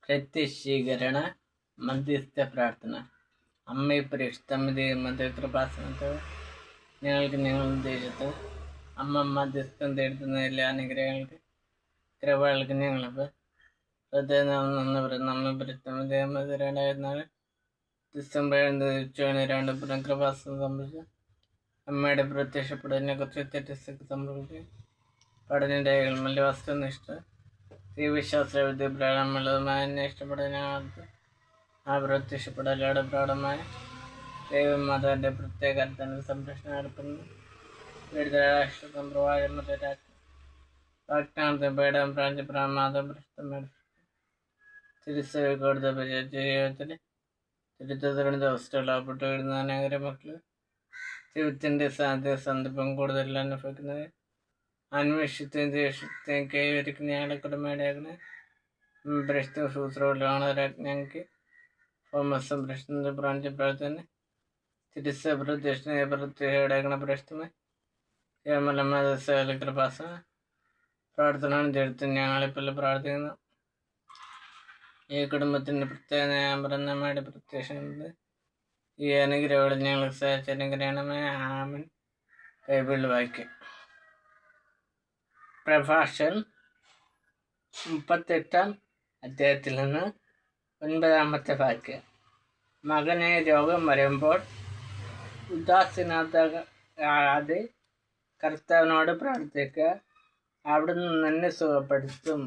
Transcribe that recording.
പ്രത്യക്ഷീകരണ മധ്യസ്ഥ പ്രാർത്ഥന. അമ്മേ പരിശുദ്ധമ്മേ കൃപാസനത്ത് ഞങ്ങൾക്ക് ഞങ്ങളുടെ ദേശത്ത് അമ്മ മധ്യസ്ഥം തേടുന്ന എല്ലാ അനുഗ്രഹങ്ങൾക്ക് കൃപകൾക്ക് ഞങ്ങൾക്ക് ഡിസംബർ 2 കൃപാസനം സംബന്ധിച്ച് അമ്മയുടെ പ്രത്യക്ഷപ്പെടലിനെ കുറിച്ച് തെറ്റിസ്തൊക്കെ സംഭവിച്ചു പഠനരേഖകൾ മല്യവസ്തുനിഷ്ഠ ദൈവശാസ്ത്ര വിദ്യ പ്രകടനമുള്ളതുമായ ഇഷ്ടപ്പെടുന്നതിനകത്ത് ആ പ്രത്യക്ഷപ്പെടലോടെ പ്രകടമായ ദൈവമാതാവിൻ്റെ പ്രത്യേക അർത്ഥന സംരക്ഷണം നടത്തുന്നു. വിവിധ രാഷ്ട്ര സമ്പ്രദായം വാഗ്ദാനത്തിന് പേടം പ്രാഞ്ചപ്രമാദം പ്രശ്നങ്ങൾ തിരുസഭ കൂടുതൽ ജീവിതത്തിൽ തിരുത്തതിരുന്ന അവസ്ഥകളാപ്പെട്ട് വരുന്ന അനേക മക്കൾ ദൈവത്തിൻ്റെ സാധ്യത സന്ദർഭം കൂടുതൽ അനുഭവിക്കുന്നത് അന്വേഷണത്തെയും ദേഷ്യത്തെയും കൈവരിക്കുന്ന ഞങ്ങളുടെ കുടുംബയുടെ പ്രശ്ന സൂത്രമാണ് ഞങ്ങൾക്ക് സംരക്ഷണ പ്രാഞ്ച പ്രവർത്തന തിരുസഭ പ്രത്യക്ഷ പ്രശ്നമായി കൃപാസ പ്രാർത്ഥന ദൈവത്തിന് ഞങ്ങളിപ്പോൾ പ്രാർത്ഥിക്കുന്നു. ഈ കുടുംബത്തിൻ്റെ പ്രത്യേക ഞാൻ പറഞ്ഞ അമ്മയുടെ പ്രത്യക്ഷമുണ്ട്. ഈ അനുഗ്രഹങ്ങളിൽ ഞങ്ങൾക്ക് സഹായിച്ച അനുഗ്രഹമായ ആമൻ. ബൈബിളിൽ വായിക്കും. പ്രഭാഷകൻ 38 അധ്യായത്തിൽ നിന്ന് 9 വാക്യം. മകനെ രോഗം വരുമ്പോൾ ഉദാസീനത കർത്താവിനോട് പ്രാർത്ഥിക്കുക, അവിടുന്ന് നിന്നെ സുഖപ്പെടുത്തും.